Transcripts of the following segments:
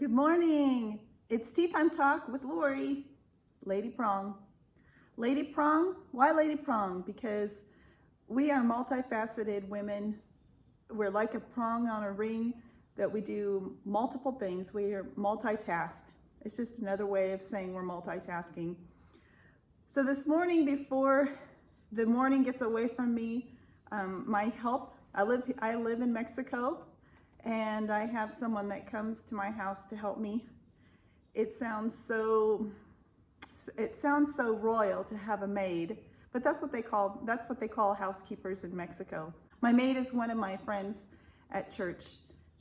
Good morning. It's Tea Time Talk with Lori, Lady Prong. Lady Prong, why Lady Prong? Because we are multifaceted women. We're like a prong on a ring that we do multiple things. We are multitasked. It's just another way of saying we're multitasking. So this morning, before the morning gets away from me, my help, I live in Mexico, and I have someone that comes to my house to help me. It sounds so royal to have a maid, but that's what they call housekeepers in Mexico. My maid is one of my friends at church.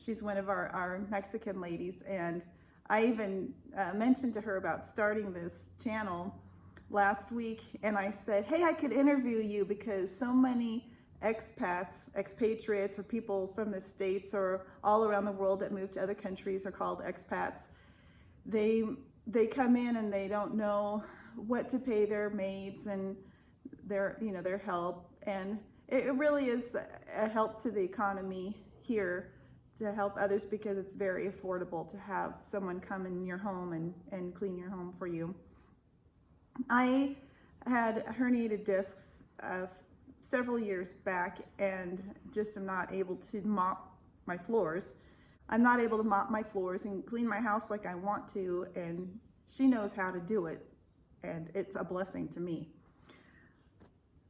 She's one of our Mexican ladies, and I even mentioned to her about starting this channel last week, and I said, hey, I could interview you because so many expatriates, or people from the States or all around the world that move to other countries are called expats. They come in and they don't know what to pay their maids and their help, and it really is a help to the economy here to help others because it's very affordable to have someone come in your home and clean your home for you. I had herniated discs several years back and just am not able to mop my floors. I'm not able to mop my floors and clean my house like I want to, and she knows how to do it, and it's a blessing to me.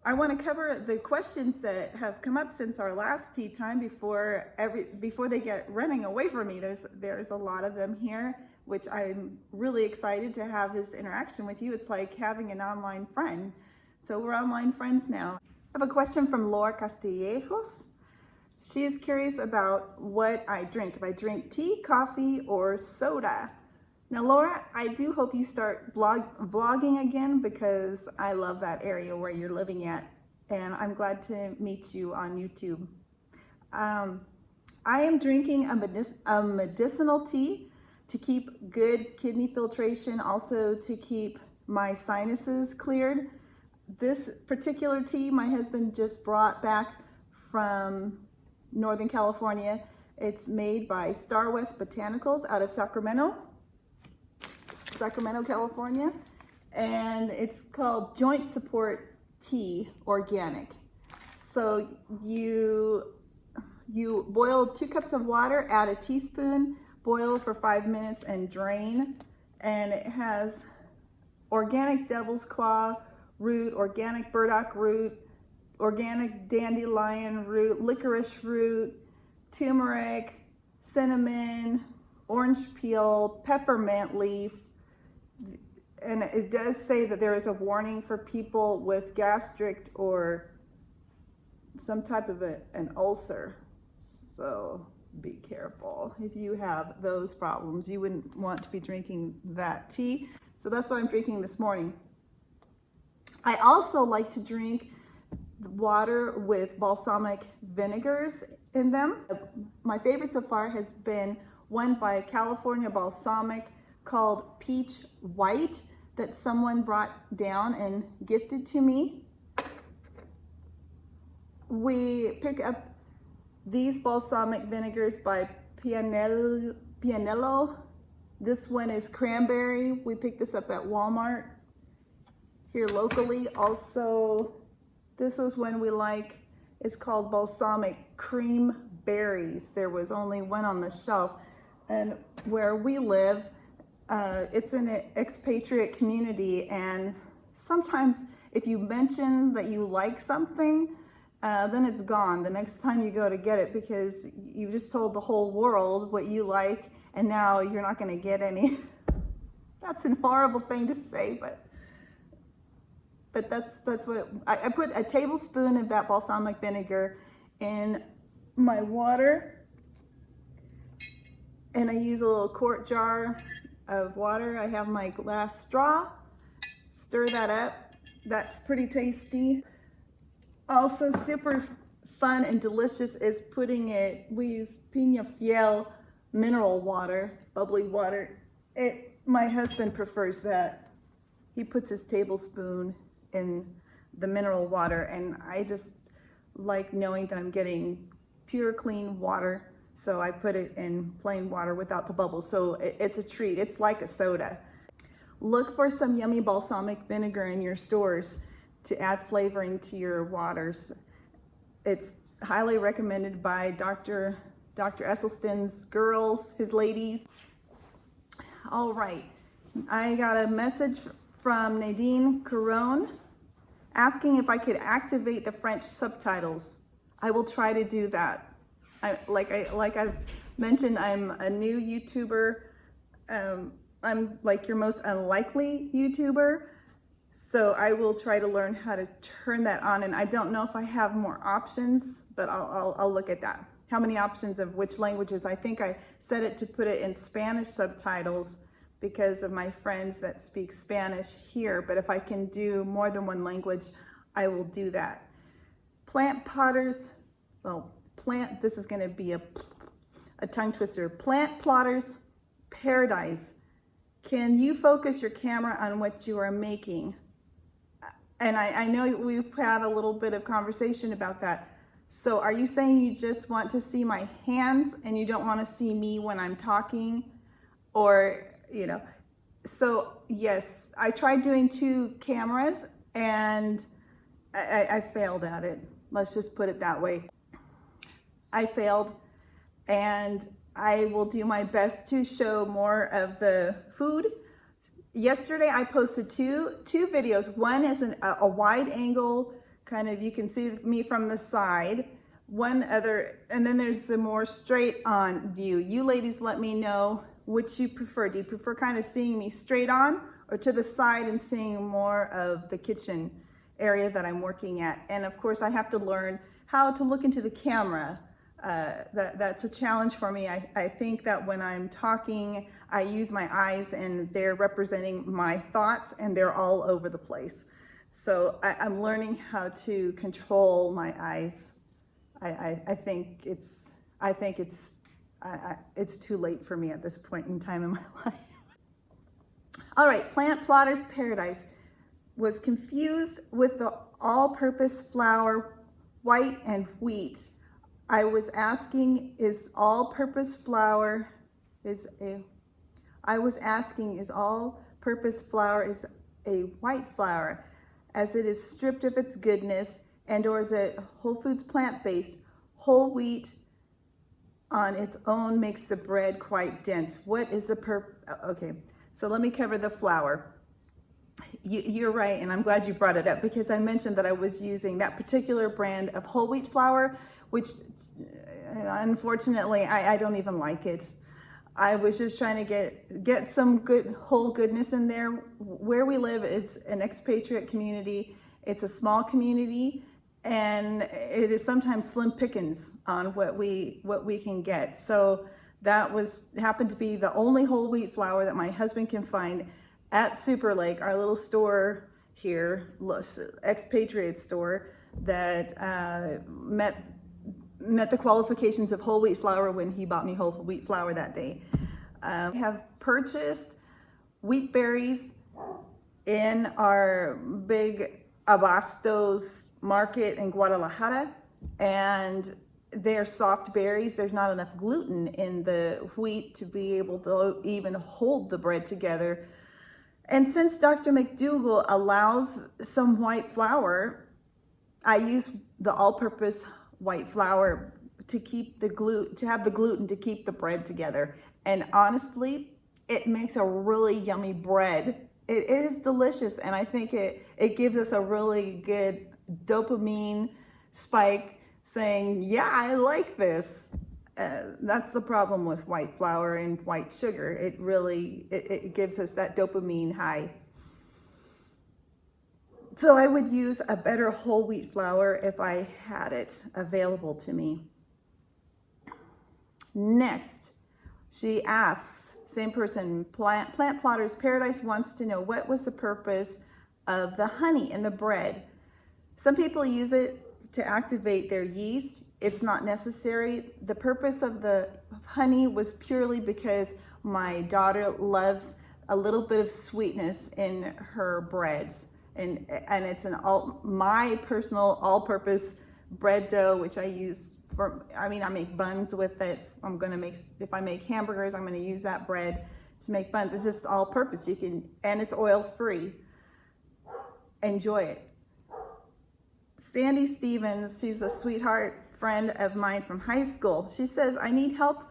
I want to cover the questions that have come up since our last tea time before they get running away from me. There's a lot of them here, which I'm really excited to have this interaction with you. It's like having an online friend. So we're online friends now. I have a question from Laura Castillejos. She is curious about what I drink, if I drink tea, coffee, or soda. Now, Laura, I do hope you start vlogging again because I love that area where you're living at, and I'm glad to meet you on YouTube. I am drinking a medicinal tea to keep good kidney filtration, also to keep my sinuses cleared. This particular tea my husband just brought back from Northern California. It's made by Star West Botanicals out of Sacramento, California, and it's called Joint Support Tea Organic. So you boil 2 cups of water, add a teaspoon, boil for 5 minutes and drain, and it has organic devil's claw root, organic burdock root, organic dandelion root, licorice root, turmeric, cinnamon, orange peel, peppermint leaf. And it does say that there is a warning for people with gastric or some type of an ulcer. So be careful. If you have those problems, you wouldn't want to be drinking that tea. So that's what I'm drinking this morning. I also like to drink water with balsamic vinegars in them. My favorite so far has been one by California Balsamic called Peach White that someone brought down and gifted to me. We pick up these balsamic vinegars by Pianello. This one is cranberry. We picked this up at Walmart here locally. Also, this is one we like. It's called balsamic cream berries. There was only one on the shelf, and where we live, it's an expatriate community, and sometimes if you mention that you like something, then it's gone the next time you go to get it because you just told the whole world what you like, and now you're not going to get any. That's a horrible thing to say, but that's what I put a tablespoon of that balsamic vinegar in my water, and I use a little quart jar of water. I have my glass straw, stir that up. That's pretty tasty. Also super fun and delicious is we use Pina Fiel mineral water, bubbly water. My husband prefers that. He puts his tablespoon in the mineral water, and I just like knowing that I'm getting pure, clean water So I put it in plain water without the bubbles. So it's a treat. It's like a soda. Look for some yummy balsamic vinegar in your stores to add flavoring to your waters. It's highly recommended by Dr. Esselstyn's girls, his ladies. All right, I got a message from Nadine Corone asking if I could activate the French subtitles. I will try to do that. Like I've mentioned, I'm a new YouTuber. I'm like your most unlikely YouTuber. So I will try to learn how to turn that on, and I don't know if I have more options, but I'll look at that. How many options of which languages? I think I set it to put it in Spanish subtitles because of my friends that speak Spanish here, but if I can do more than one language, I will do that. This is gonna be a tongue twister. Plant plotters, Paradies. Can you focus your camera on what you are making? And I know we've had a little bit of conversation about that. So are you saying you just want to see my hands and you don't want to see me when I'm talking? Or, so yes, I tried doing 2 cameras and I failed at it. Let's just put it that way. I failed, and I will do my best to show more of the food. Yesterday I posted two videos. One is a wide angle, kind of, you can see me from the side. One other, and then there's the more straight on view. You ladies let me know which you prefer. Do you prefer kind of seeing me straight on or to the side and seeing more of the kitchen area that I'm working at? And of course I have to learn how to look into the camera. That's a challenge for me. I think that when I'm talking, I use my eyes and they're representing my thoughts and they're all over the place. So I'm learning how to control my eyes. I think it's too late for me at this point in time in my life. All right, Plant Plotter's Paradise was confused with the all-purpose flour, white and wheat. I was asking, is all-purpose flour is a white flour, as it is stripped of its goodness, and or is it whole foods plant-based? Whole wheat on its own makes the bread quite dense. What is the okay, so let me cover the flour. You're right, and I'm glad you brought it up because I mentioned that I was using that particular brand of whole wheat flour, which unfortunately I don't even like it. I was just trying to get some good whole goodness in there. Where we live is an expatriate community. It's a small community, and it is sometimes slim pickings on what we can get. So that happened to be the only whole wheat flour that my husband can find at Super Lake, our little store here, expatriate store that met the qualifications of whole wheat flour when he bought me whole wheat flour that day. I have purchased wheat berries in our big Abastos market in Guadalajara, and they're soft berries. There's not enough gluten in the wheat to be able to even hold the bread together. And since Dr. McDougall allows some white flour, I use the all-purpose white flour to keep to have the gluten to keep the bread together. And honestly, it makes a really yummy bread. It is delicious, and I think it gives us a really good dopamine spike saying, yeah, I like this. That's the problem with white flour and white sugar. It gives us that dopamine high. So I would use a better whole wheat flour if I had it available to me. Next, she asks, same person, Plant Plotter's Paradise wants to know what was the purpose of the honey in the bread. Some people use it to activate their yeast. It's not necessary. The purpose of the honey was purely because my daughter loves a little bit of sweetness in her breads. And it's my personal all-purpose bread dough, which I use I make buns with it. If I make hamburgers, I'm gonna use that bread to make buns. It's just all purpose. And it's oil free. Enjoy it. Sandy Stevens, she's a sweetheart friend of mine from high school. She says, I need help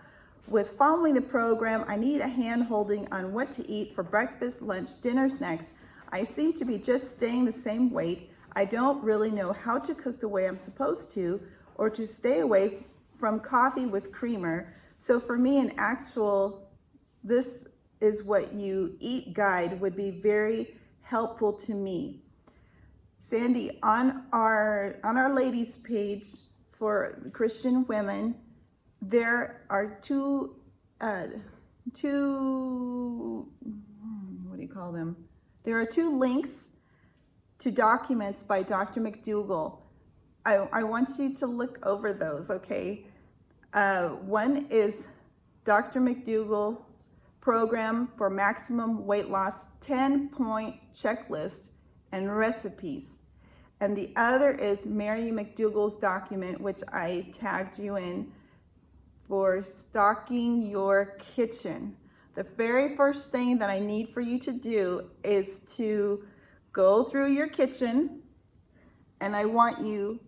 with following the program. I need a hand holding on what to eat for breakfast, lunch, dinner, snacks. I seem to be just staying the same weight. I don't really know how to cook the way I'm supposed to, or to stay away from coffee with creamer. So for me, an actual this is what you eat guide would be very helpful to me. Sandy, on our ladies page for Christian women, there are two what do you call them? There are 2 links to documents by Dr. McDougall. I want you to look over those, okay? One is Dr. McDougall's program for maximum weight loss 10-point checklist and recipes. And the other is Mary McDougall's document, which I tagged you in, for stocking your kitchen. The very first thing that I need for you to do is to go through your kitchen, and I want you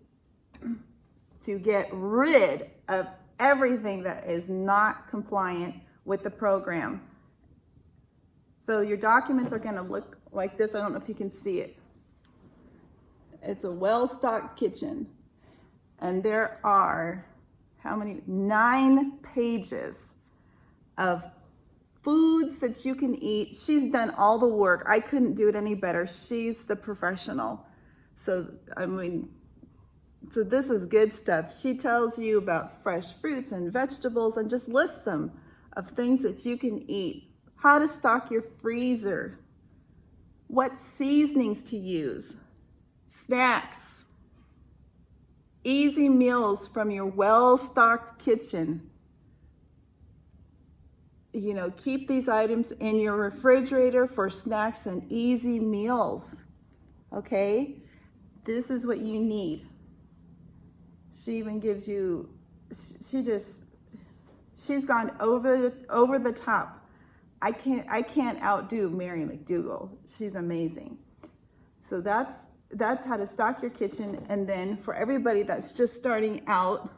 to get rid of everything that is not compliant with the program. So your documents are gonna look like this. I don't know if you can see it. It's a well-stocked kitchen. And there are, 9 pages of foods that you can eat. She's done all the work. I couldn't do it any better. She's the professional. So this is good stuff. She tells you about fresh fruits and vegetables and just lists them of things that you can eat. How to stock your freezer. What seasonings to use. Snacks. Easy meals from your well-stocked kitchen. Keep these items in your refrigerator for snacks and easy meals. Okay? This is what you need. She even gives you, she's gone over the top. I can't outdo Mary McDougall. She's amazing. So that's how to stock your kitchen. And then for everybody that's just starting out,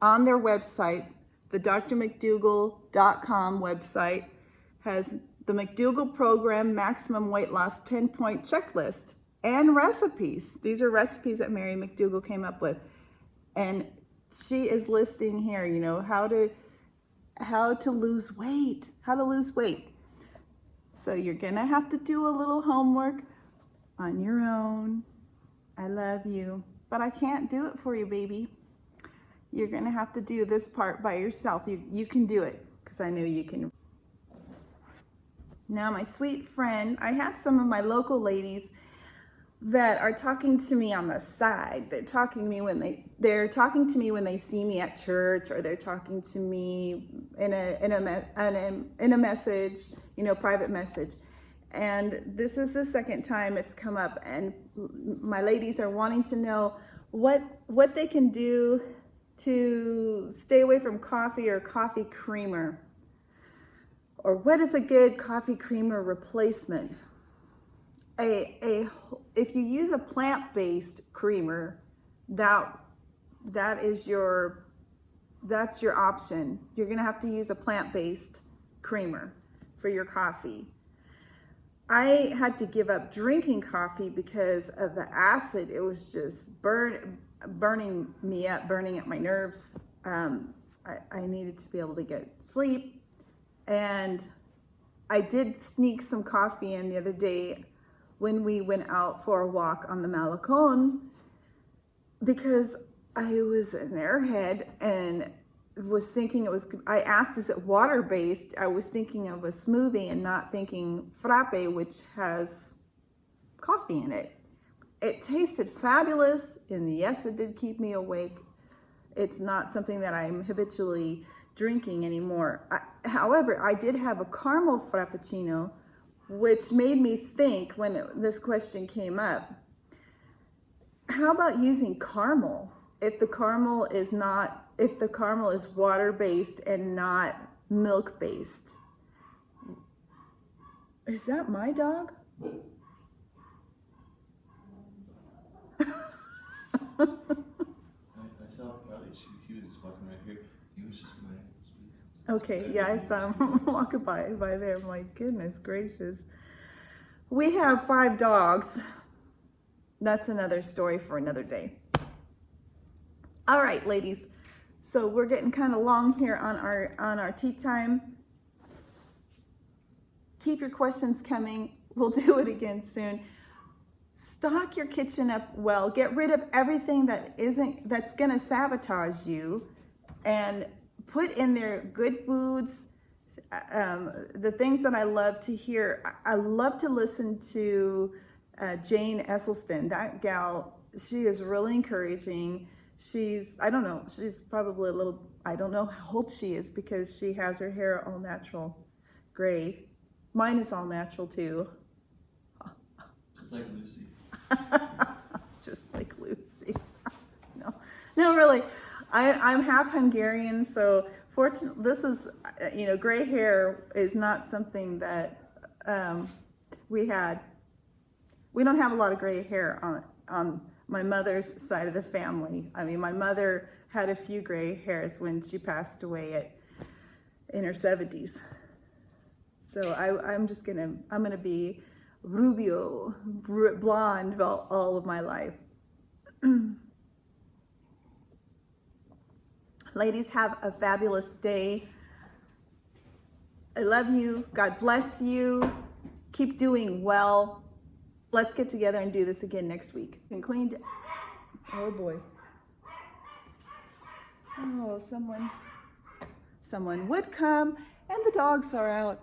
on their website, the drmcdougall.com website has the McDougall program maximum weight loss 10-point checklist and recipes. These are recipes that Mary McDougall came up with. And she is listing here, how to lose weight, So you're gonna have to do a little homework on your own. I love you, but I can't do it for you, baby. You're gonna have to do this part by yourself. You can do it, because I know you can. Now, my sweet friend, I have some of my local ladies that are talking to me on the side. They're talking to me when they see me at church, or they're talking to me in a message, private message. And this is the second time it's come up, and my ladies are wanting to know what they can do to stay away from coffee or coffee creamer, or what is a good coffee creamer replacement. If you use a plant-based creamer, that's your option. You're gonna have to use a plant-based creamer for your coffee. I had to give up drinking coffee because of the acid. It was just burning me up, burning at my nerves. I needed to be able to get sleep. And I did sneak some coffee in the other day when we went out for a walk on the Malecon, because I was an airhead and was thinking I asked, is it water-based? I was thinking of a smoothie and not thinking frappe, which has coffee in it. It tasted fabulous, and yes, it did keep me awake. It's not something that I'm habitually drinking anymore. However, I did have a caramel frappuccino, which made me think when this question came up, how about using caramel? If the caramel is not if the caramel is water-based and not milk-based. Is that my dog? I saw Paradies. He was just walking right here. He was just my. Okay, yeah, I saw him walking by there. My goodness gracious. We have 5 dogs. That's another story for another day. All right, ladies. So we're getting kind of long here on our tea time. Keep your questions coming. We'll do it again soon. Stock your kitchen up well. Get rid of everything that's gonna sabotage you, and put in there good foods. The things that I love to hear. I love to listen to Jane Esselstyn. That gal, she is really encouraging. I don't know, she's probably a little, I don't know how old she is because she has her hair all natural gray. Mine is all natural too. Just like Lucy. Just like Lucy. No, really. I'm half Hungarian, so fortunately, this is, gray hair is not something that we had. We don't have a lot of gray hair on my mother's side of the family. I mean, my mother had a few gray hairs when she passed away in her 70s. So I'm gonna be rubio, blonde all of my life. Ladies, have a fabulous day. I love you. God bless you. Keep doing well. Let's get together and do this again next week. And cleaned. Oh boy. Oh, someone would come, and the dogs are out.